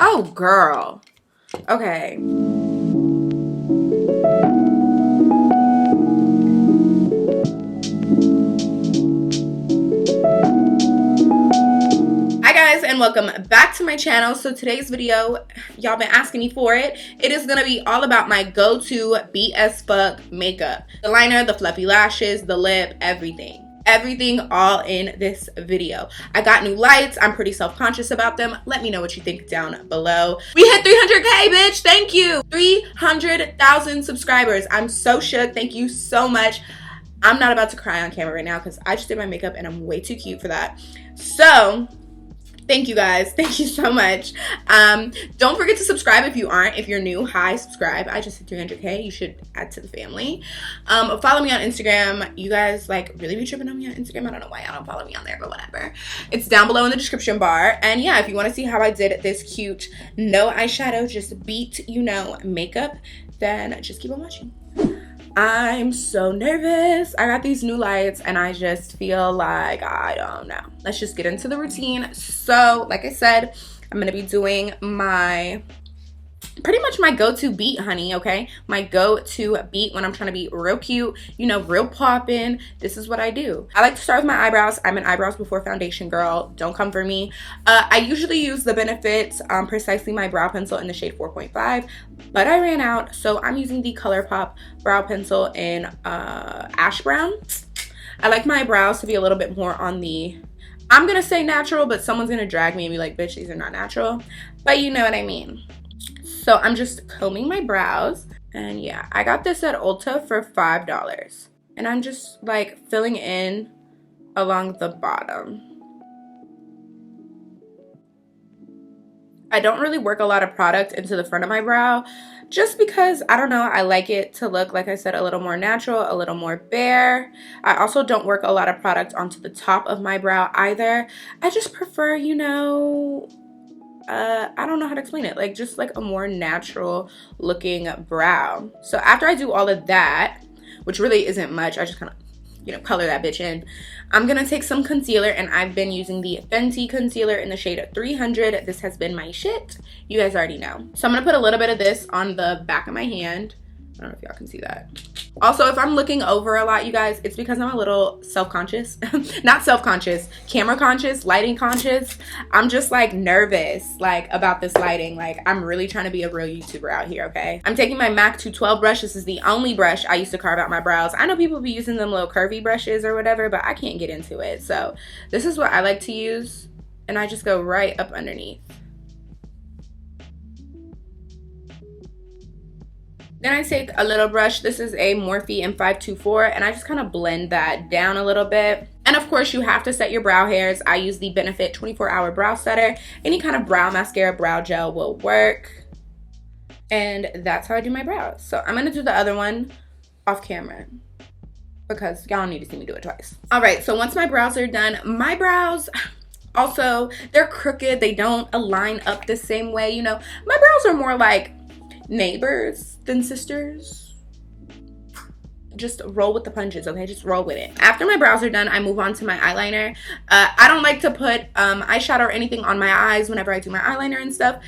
Oh, girl. Okay. Hi guys, and welcome back to my channel. So today's video, y'all been asking me for it. It is gonna be all about my go-to beat as fuck makeup. The liner, the fluffy lashes, the lip, everything. Everything all in this video. I got new lights. I'm pretty self-conscious about them. Let me know what you think down below. We hit 300K, bitch. Thank you. 300,000 subscribers. I'm so shook. Thank you so much. I'm not about to cry on camera right now because I just did my makeup and I'm way too cute for that. So thank you guys. Thank you so much. Don't forget to subscribe if you aren't. If you're new, hi, subscribe. I just hit 300K. You should add to the family. Follow me on Instagram. You guys like really be tripping on me on Instagram. I don't know why y'all don't follow me on there, but whatever. It's down below in the description bar. And yeah, if you want to see how I did this cute no eyeshadow, just beat, you know, makeup, then just keep on watching. I'm so nervous. I got these new lights and I just feel like I don't know. Let's just get into the routine. So like I said, I'm gonna be doing pretty much my go-to beat, honey, okay? My go-to beat when I'm trying to be real cute, you know, real poppin'. This is what I do. I like to start with my eyebrows. I'm an eyebrows before foundation girl. Don't come for me. I usually use the Benefit Precisely My Brow Pencil in the shade 4.5, but I ran out, so I'm using the ColourPop brow pencil in ash brown. I like my brows to be a little bit more on the, I'm gonna say natural, but someone's gonna drag me and be like, bitch, these are not natural. But you know what I mean. So I'm just combing my brows, and yeah, I got this at Ulta for $5, and I'm just like filling in along the bottom. I don't really work a lot of product into the front of my brow just because, I don't know, I like it to look, like I said, a little more natural, a little more bare. I also don't work a lot of product onto the top of my brow either. I just prefer, you know, I don't know how to explain it, like just like a more natural looking brow. So after I do all of that, which really isn't much, I just kind of, you know, color that bitch in, I'm gonna take some concealer, and I've been using the Fenty concealer in the shade 300. This has been my shit, you guys already know. So I'm gonna put a little bit of this on the back of my hand. I don't know if y'all can see that. Also, if I'm looking over a lot, you guys, it's because I'm a little self-conscious. Not self-conscious, camera conscious, lighting conscious. I'm just like nervous like about this lighting. Like I'm really trying to be a real YouTuber out here, okay? I'm taking my MAC 212 brush. This is the only brush I used to carve out my brows. I know people be using them little curvy brushes or whatever, but I can't get into it. So this is what I like to use, and I just go right up underneath. Then I take a little brush. This is a Morphe M524, and I just kind of blend that down a little bit. And of course, you have to set your brow hairs. I use the Benefit 24-Hour Brow Setter. Any kind of brow mascara, brow gel will work. And that's how I do my brows. So I'm gonna do the other one off camera because y'all need to see me do it twice. All right, so once my brows are done, my brows, also, they're crooked. They don't align up the same way, you know. My brows are more like neighbors than sisters. Just roll with the punches, okay? Just roll with it. After my brows are done, I move on to my eyeliner. I don't like to put eyeshadow or anything on my eyes whenever I do my eyeliner and stuff.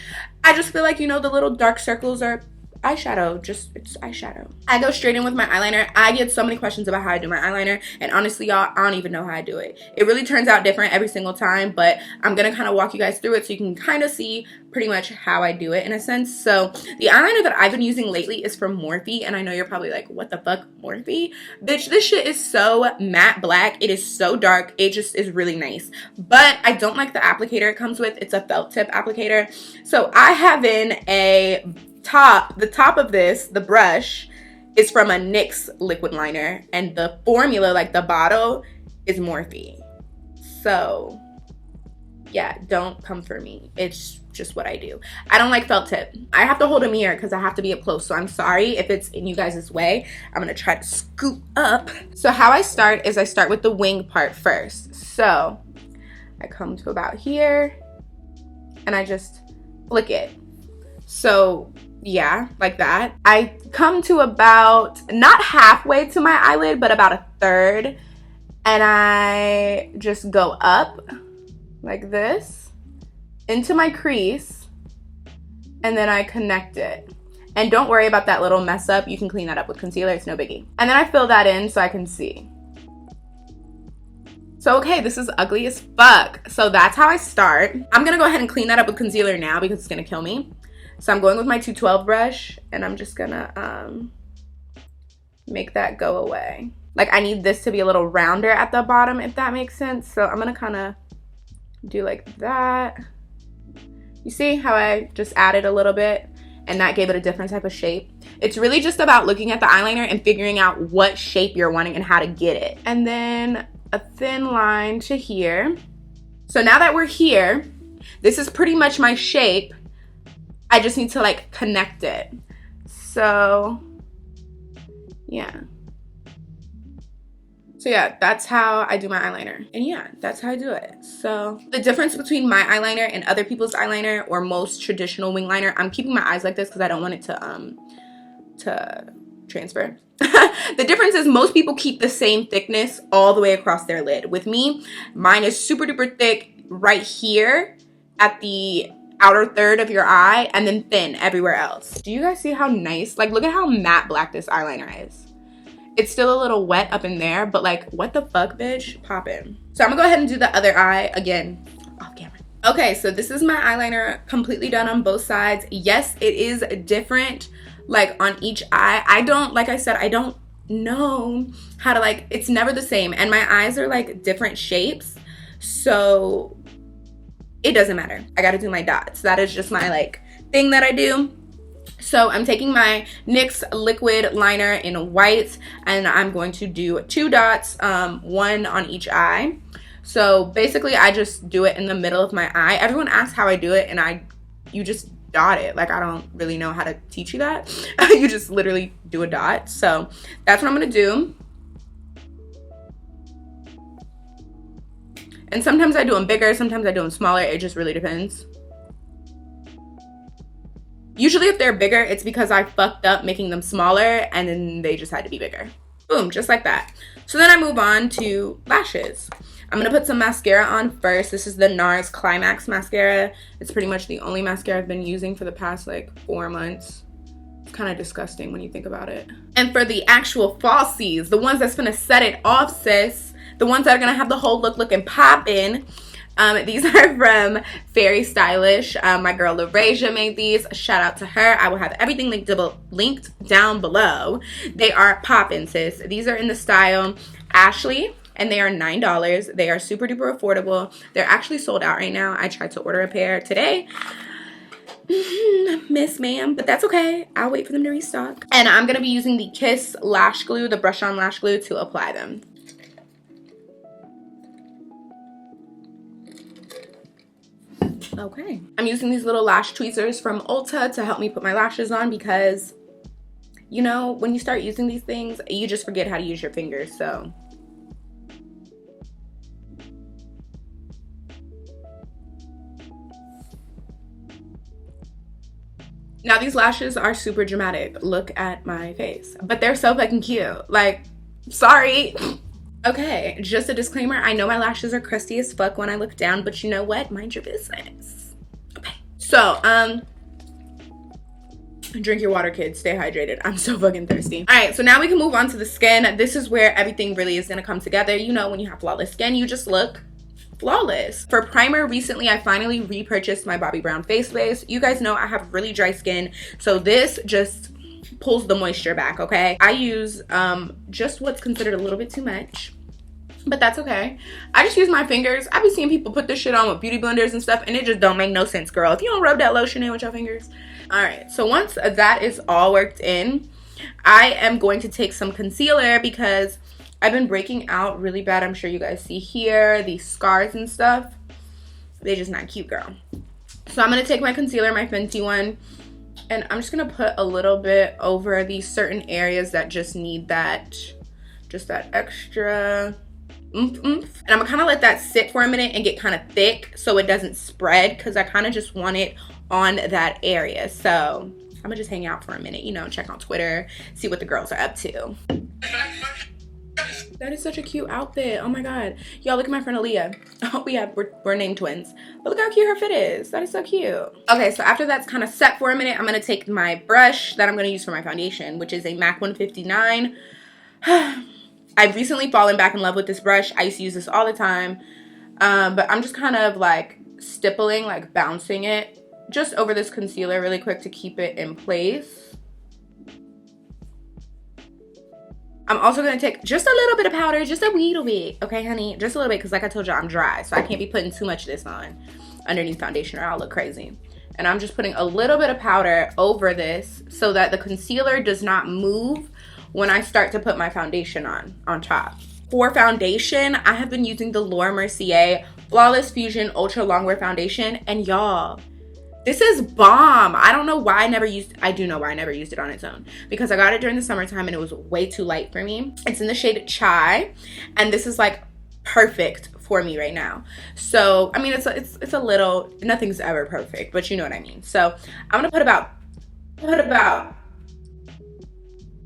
I just feel like, you know, the little dark circles are eyeshadow. Just, it's eyeshadow. I go straight in with my eyeliner. I get so many questions about how I do my eyeliner, and honestly, y'all, I don't even know how I do it. It really turns out different every single time, but I'm gonna kind of walk you guys through it so you can kind of see pretty much how I do it in a sense. So the eyeliner that I've been using lately is from Morphe, and I know you're probably like, what the fuck, Morphe? Bitch, this shit is so matte black. It is so dark. It just is really nice, but I don't like the applicator it comes with. It's a felt tip applicator. So I have in the top of this, the brush, is from a NYX liquid liner, and the formula, like the bottle, is Morphe. So yeah, don't come for me. It's just what I do. I don't like felt tip. I have to hold a mirror because I have to be up close, so I'm sorry if it's in you guys' way. I'm gonna try to scoop up. So how I start is I start with the wing part first. So I come to about here and I just flick it. So yeah, like that. I come to about, not halfway to my eyelid, but about a third, and I just go up like this into my crease, and then I connect it. And don't worry about that little mess up. You can clean that up with concealer. It's no biggie. And then I fill that in so I can see. So, okay, this is ugly as fuck. So that's how I start. I'm gonna go ahead and clean that up with concealer now because it's gonna kill me. So I'm going with my 212 brush and I'm just gonna make that go away. Like, I need this to be a little rounder at the bottom, if that makes sense. So I'm gonna kind of do like that. You see how I just added a little bit and that gave it a different type of shape? It's really just about looking at the eyeliner and figuring out what shape you're wanting and how to get it. And then a thin line to here. So now that we're here, this is pretty much my shape. I just need to like connect it. So yeah. So yeah, that's how I do my eyeliner. And yeah, that's how I do it. So the difference between my eyeliner and other people's eyeliner or most traditional wing liner, I'm keeping my eyes like this because I don't want it to transfer. The difference is most people keep the same thickness all the way across their lid. With me, mine is super duper thick right here at the outer third of your eye and then thin everywhere else. Do you guys see how nice? Like, look at how matte black this eyeliner is. It's still a little wet up in there, but like, what the fuck, bitch? Poppin'. So I'm gonna go ahead and do the other eye again off camera. Okay, so this is my eyeliner completely done on both sides. Yes, it is different like on each eye. I don't, like I said, I don't know how to like, it's never the same. And my eyes are like different shapes. So it doesn't matter. I gotta do my dots. That is just my like thing that I do. So I'm taking my NYX liquid liner in white and I'm going to do 2 dots, one on each eye. So basically I just do it in the middle of my eye. Everyone asks how I do it and you just dot it. Like, I don't really know how to teach you that. You just literally do a dot. So that's what I'm gonna do. And sometimes I do them bigger, sometimes I do them smaller. It just really depends. Usually if they're bigger, it's because I fucked up making them smaller and then they just had to be bigger. Boom, just like that. So then I move on to lashes. I'm gonna put some mascara on first. This is the NARS Climax mascara. It's pretty much the only mascara I've been using for the past like 4 months. It's kind of disgusting when you think about it. And for the actual falsies, the ones that's gonna set it off, sis, the ones that are gonna have the whole look looking poppin', these are from Very Stylish. My girl LaRasia made these. Shout out to her. I will have everything linked down below. They are poppin', sis. These are in the style Ashley, and they are $9. They are super duper affordable. They're actually sold out right now. I tried to order a pair today. Miss ma'am, but that's okay. I'll wait for them to restock. And I'm gonna be using the Kiss lash glue, the brush on lash glue, to apply them. Okay, I'm using these little lash tweezers from Ulta to help me put my lashes on because, you know, when you start using these things, you just forget how to use your fingers, so. Now these lashes are super dramatic. Look at my face. But they're so fucking cute. Like, sorry. Okay, just a disclaimer. I know my lashes are crusty as fuck when I look down, but you know what? Mind your business. Okay. So, drink your water, kids. Stay hydrated. I'm so fucking thirsty. All right, so now we can move on to the skin. This is where everything really is gonna come together. You know, when you have flawless skin, you just look flawless. For primer, recently I finally repurchased my Bobbi Brown face base. You guys know I have really dry skin, so this just pulls the moisture back, okay? I use just what's considered a little bit too much, but that's okay. I just use my fingers. I've been seeing people put this shit on with beauty blenders and stuff, and it just don't make no sense, girl. If you don't rub that lotion in with your fingers. All right, so once that is all worked in, I am going to take some concealer because I've been breaking out really bad. I'm sure you guys see here, these scars and stuff. They're just not cute, girl. So I'm gonna take my concealer, my Fenty one, and I'm just gonna put a little bit over these certain areas that just need that, just that extra oomph. And I'm gonna kind of let that sit for a minute and get kind of thick so it doesn't spread, because I kind of just want it on that area. So I'm gonna just hang out for a minute, you know, check on Twitter, see what the girls are up to. That is such a cute outfit. Oh my god. Y'all, look at my friend Aaliyah. Oh, we're named twins. But look how cute her fit is. That is so cute. Okay, so after that's kind of set for a minute, I'm going to take my brush that I'm going to use for my foundation, which is a MAC 159. I've recently fallen back in love with this brush. I used to use this all the time. But I'm just kind of like stippling, like bouncing it just over this concealer really quick to keep it in place. I'm also going to take just a little bit of powder, just a little bit, okay, honey? Just a little bit, because like I told you, I'm dry, so I can't be putting too much of this on underneath foundation or I'll look crazy. And I'm just putting a little bit of powder over this so that the concealer does not move when I start to put my foundation on top. For foundation, I have been using the Laura Mercier Flawless Fusion Ultra Longwear Foundation, and y'all, this is bomb. I don't know why I never used, I do know why I never used it on its own, because I got it during the summertime and it was way too light for me. It's in the shade Chai, and this is like perfect for me right now. So, I mean, it's a little, nothing's ever perfect, but you know what I mean. So, I'm gonna put about,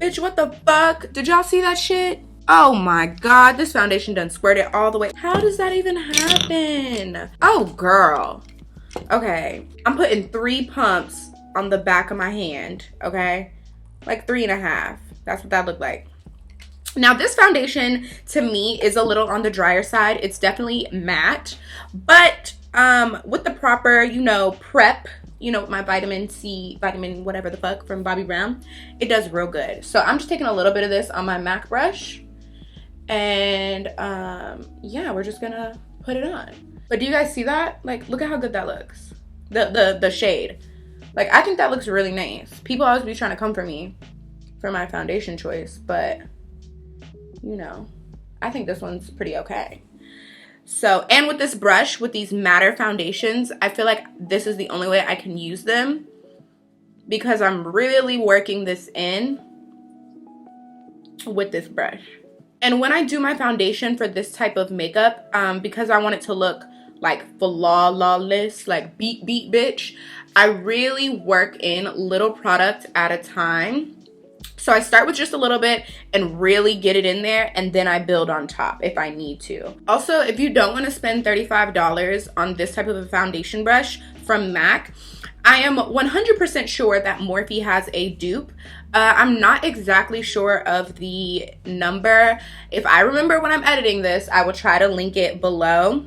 bitch, what the fuck? Did y'all see that shit? Oh my god, this foundation done squirted all the way. How does that even happen? Oh, girl. Okay, I'm putting 3 pumps on the back of my hand, okay? Like 3.5. That's what that looked like. Now, this foundation, to me, is a little on the drier side. It's definitely matte. But with the proper, you know, prep, you know, my vitamin C, vitamin whatever the fuck from Bobbi Brown, it does real good. So I'm just taking a little bit of this on my MAC brush. And yeah, we're just gonna put it on. But do you guys see that? Like, look at how good that looks. The shade. Like, I think that looks really nice. People always be trying to come for me for my foundation choice, but you know, I think this one's pretty okay. So, and with this brush, with these matter foundations, I feel like this is the only way I can use them because I'm really working this in with this brush. And when I do my foundation for this type of makeup, because I want it to look like flawless, like beat bitch, I really work in little product at a time. So I start with just a little bit and really get it in there, and then I build on top if I need to. Also, if you don't want to spend $35 on this type of a foundation brush from MAC, I am 100% sure that Morphe has a dupe. I'm not exactly sure of the number. If I remember when I'm editing this, I will try to link it below,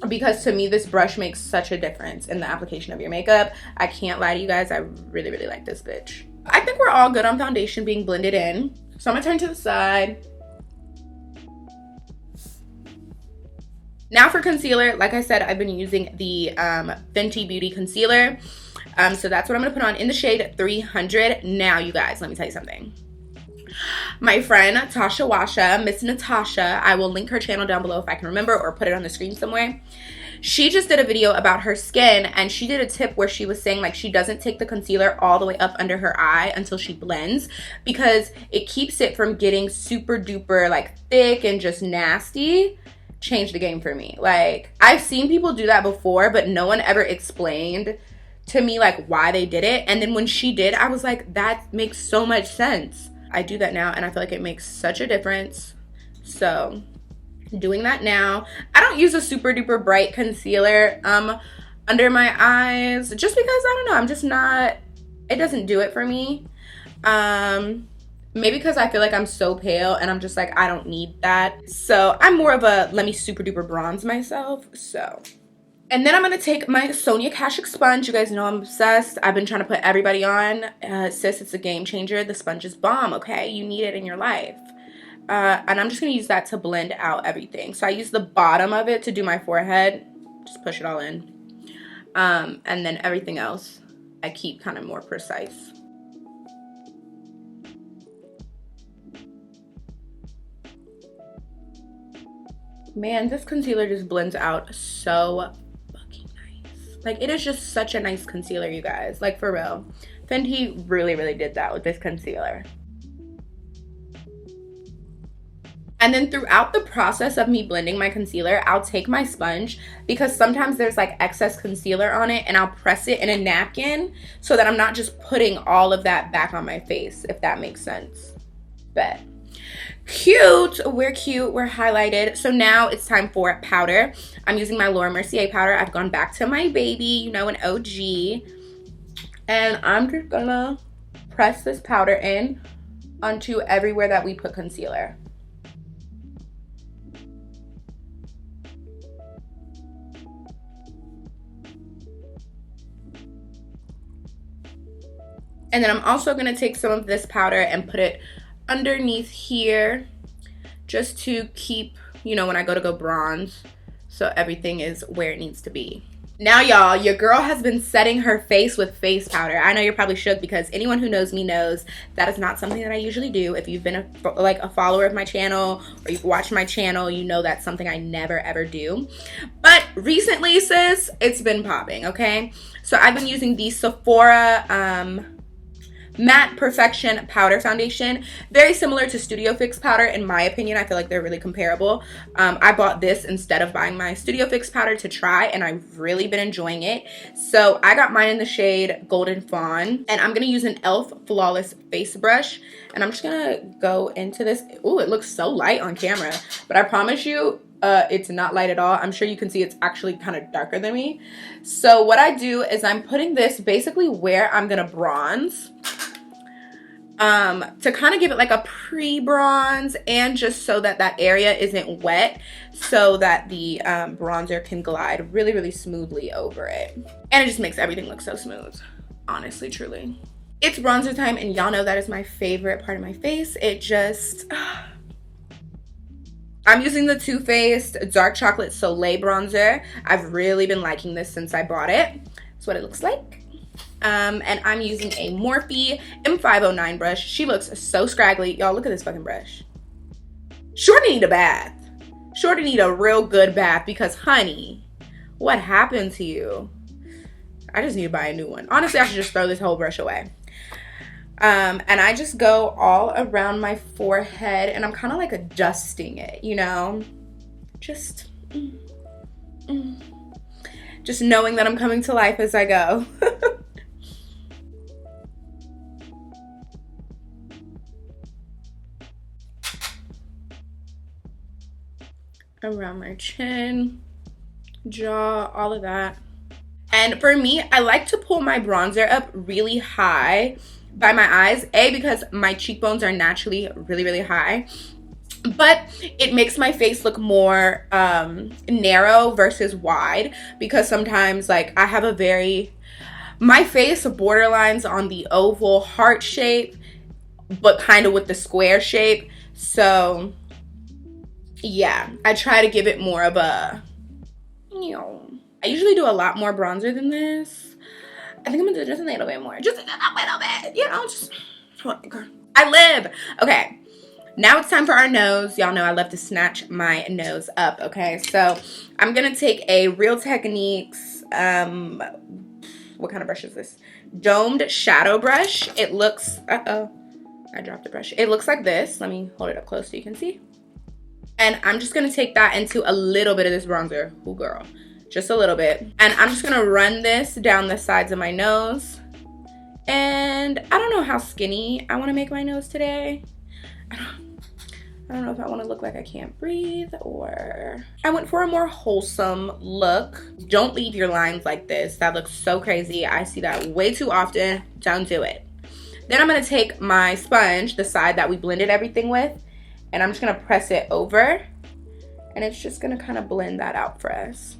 because to me, this brush makes such a difference in the application of your makeup. I can't lie to you guys, I really, really like this bitch. I think we're all good on foundation being blended in. So I'm gonna turn to the side. Now for concealer, like I said, I've been using the Fenty Beauty Concealer. So that's what I'm gonna put on in the shade 300. Now, you guys, let me tell you something. My friend Tasha Washa, Miss Natasha, I will link her channel down below if I can remember, or put it on the screen somewhere. She just did a video about her skin, and she did a tip where she was saying like she doesn't take the concealer all the way up under her eye until she blends, because it keeps it from getting super duper like thick and just nasty. Changed the game for me. Like, I've seen people do that before, but no one ever explained to me like why they did it. And then when she did, I was like, that makes so much sense. I do that now, and I feel like it makes such a difference. So doing that now. I don't use a super duper bright concealer under my eyes, just because I don't know, I'm just not, it doesn't do it for me. Maybe because I feel like I'm so pale and I'm just like, I don't need that. So I'm more of a let me super duper bronze myself. So, and then I'm gonna take my Sonia Kashuk sponge. You guys know I'm obsessed. I've been trying to put everybody on. Sis, it's a game changer. The sponge is bomb, okay? You need it in your life. And I'm just gonna use that to blend out everything. So I use the bottom of it to do my forehead. Just push it all in. And then everything else, I keep kind of more precise. Man, this concealer just blends out so fucking nice. Like, it is just such a nice concealer, you guys. Like, for real. Fenty really, really did that with this concealer. And then throughout the process of me blending my concealer, I'll take my sponge, because sometimes there's like excess concealer on it, and I'll press it in a napkin so that I'm not just putting all of that back on my face, if that makes sense. Bet. Cute, we're cute, we're highlighted. So now it's time for powder. I'm using my Laura Mercier powder. I've gone back to my baby, you know, an OG. And I'm just gonna press this powder in onto everywhere that we put concealer. And then I'm also gonna take some of this powder and put it underneath here just to keep, you know, when I go bronze, so everything is where it needs to be. Now y'all, your girl has been setting her face with face powder. I know you're probably shook because anyone who knows me knows that is not something that I usually do. If you've been a follower of my channel or you've watched my channel, you know that's something I never ever do. But recently, sis, it's been popping, okay? So I've been using the Sephora Matte Perfection Powder Foundation. Very similar to Studio Fix powder in my opinion. I feel like they're really comparable. I bought this instead of buying my Studio Fix powder to try, and I've really been enjoying it. So I got mine in the shade Golden Fawn, and I'm gonna use an e.l.f. Flawless Face Brush, and I'm just gonna go into this. Ooh, it looks so light on camera, but I promise you, it's not light at all. I'm sure you can see it's actually kind of darker than me. So what I do is I'm putting this basically where I'm gonna bronze, to kind of give it like a pre-bronze, and just so that that area isn't wet, so that the bronzer can glide really, really smoothly over it. And it just makes everything look so smooth, honestly, truly. It's bronzer time, and y'all know that is my favorite part of my face. It just... I'm using the Too Faced Dark Chocolate Soleil bronzer. I've really been liking this since I bought it. That's what it looks like. And I'm using a Morphe M509 brush. She looks so scraggly. Y'all, look at this fucking brush. Shorty need a bath. Shorty need a real good bath because, honey, what happened to you? I just need to buy a new one. Honestly, I should just throw this whole brush away. And I just go all around my forehead, and I'm kind of like adjusting it, you know? Just knowing that I'm coming to life as I go. Around my chin, jaw, all of that. And for me, I like to pull my bronzer up really high by my eyes. A, because my cheekbones are naturally really, really high. But it makes my face look more narrow versus wide, because sometimes, like, I have my face borderlines on the oval heart shape, but kind of with the square shape. So yeah, I try to give it more of a, you know, I usually do a lot more bronzer than this. I think I'm gonna do just a little bit more. Just a little bit, you know, just, I live. Okay, now it's time for our nose. Y'all know I love to snatch my nose up, okay? So I'm gonna take a Real Techniques, what kind of brush is this? Domed shadow brush. It looks, I dropped the brush. It looks like this. Let me hold it up close so you can see. And I'm just gonna take that into a little bit of this bronzer. Ooh, girl, just a little bit. And I'm just gonna run this down the sides of my nose. And I don't know how skinny I wanna make my nose today. I don't know if I wanna look like I can't breathe, or I went for a more wholesome look. Don't leave your lines like this. That looks so crazy. I see that way too often. Don't do it. Then I'm gonna take my sponge, the side that we blended everything with, and I'm just gonna press it over, and it's just gonna kind of blend that out for us.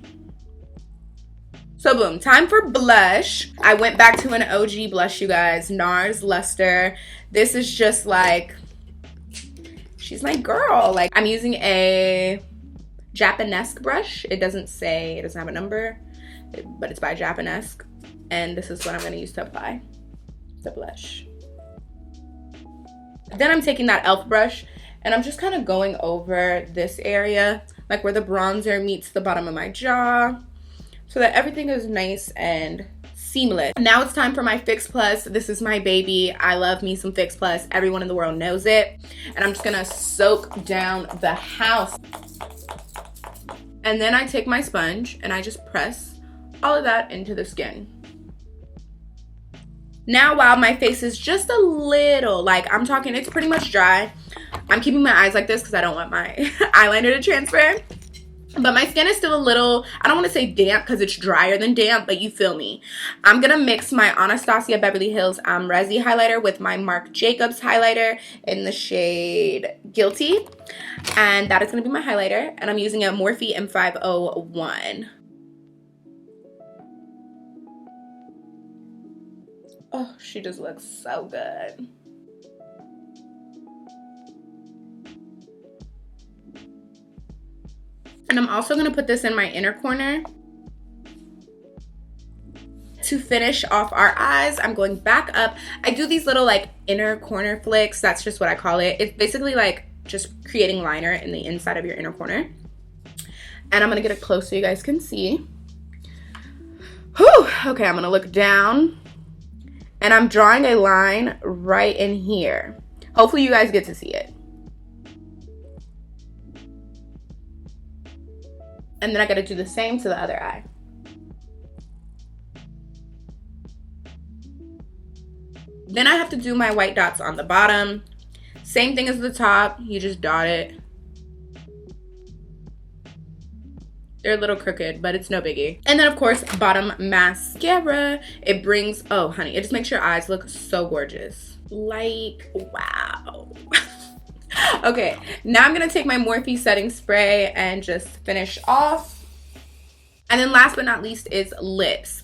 So boom, time for blush. I went back to an OG blush, you guys, NARS Luster. This is just like, she's my girl. Like, I'm using a Japanesque brush. It doesn't have a number, but it's by Japanesque. And this is what I'm gonna use to apply the blush. Then I'm taking that e.l.f. brush, and I'm just kind of going over this area, like where the bronzer meets the bottom of my jaw, so that everything is nice and seamless. Now it's time for my Fix Plus. This is my baby. I love me some Fix Plus. Everyone in the world knows it. And I'm just gonna soak down the house. And then I take my sponge and I just press all of that into the skin. Now, while my face is just a little, like, I'm talking, it's pretty much dry. I'm keeping my eyes like this because I don't want my eyeliner to transfer. But my skin is still a little, I don't want to say damp because it's drier than damp, but you feel me. I'm going to mix my Anastasia Beverly Hills Resi highlighter with my Marc Jacobs highlighter in the shade Guilty. And that is going to be my highlighter. And I'm using a Morphe M501. Oh, she just looks so good. And I'm also going to put this in my inner corner. To finish off our eyes, I'm going back up. I do these little like inner corner flicks. That's just what I call it. It's basically like just creating liner in the inside of your inner corner. And I'm going to get it close so you guys can see. Whew. Okay, I'm going to look down. And I'm drawing a line right in here. Hopefully you guys get to see it. And then I gotta do the same to the other eye. Then I have to do my white dots on the bottom. Same thing as the top, you just dot it. They're a little crooked, but it's no biggie. And then of course, bottom mascara. It brings, oh honey, it just makes your eyes look so gorgeous. Like, wow. Okay, now I'm gonna take my Morphe setting spray and just finish off. And then last but not least is lips.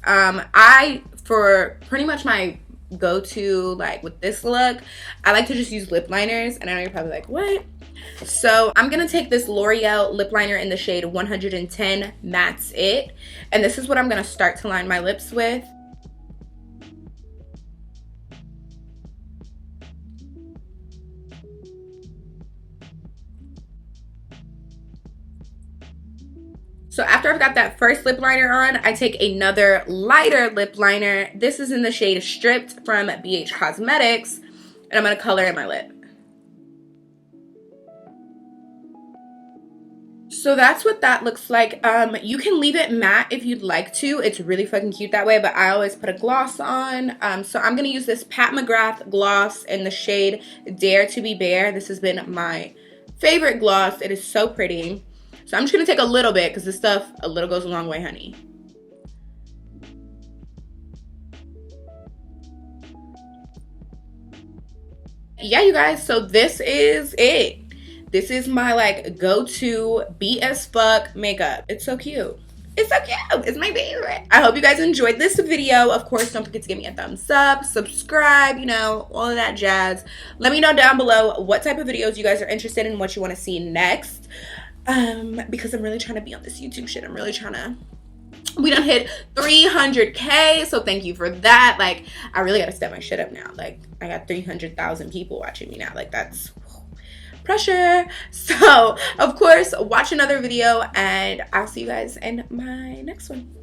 For pretty much my go-to, like with this look, I like to just use lip liners. And I know you're probably like, what? So I'm gonna take this L'Oreal lip liner in the shade 110 Mattes It. And this is what I'm gonna start to line my lips with. So after I've got that first lip liner on, I take another lighter lip liner. This is in the shade Stripped from BH Cosmetics. And I'm going to color in my lip. So that's what that looks like. You can leave it matte if you'd like to. It's really fucking cute that way, but I always put a gloss on. So I'm going to use this Pat McGrath gloss in the shade Dare to Be Bare. This has been my favorite gloss. It is so pretty. So I'm just going to take a little bit because this stuff, a little goes a long way, honey. Yeah, you guys, so this is it. This is my like go-to be as fuck makeup. It's so cute. It's so cute. It's my favorite. I hope you guys enjoyed this video. Of course, don't forget to give me a thumbs up, subscribe, you know, all of that jazz. Let me know down below what type of videos you guys are interested in, what you want to see next. Because I'm really trying to be on this YouTube shit. I'm really trying to, we done hit 300K, so thank you for that. Like, I really gotta step my shit up now. Like, I got 300,000 people watching me now. Like, that's pressure. So, of course, watch another video, and I'll see you guys in my next one.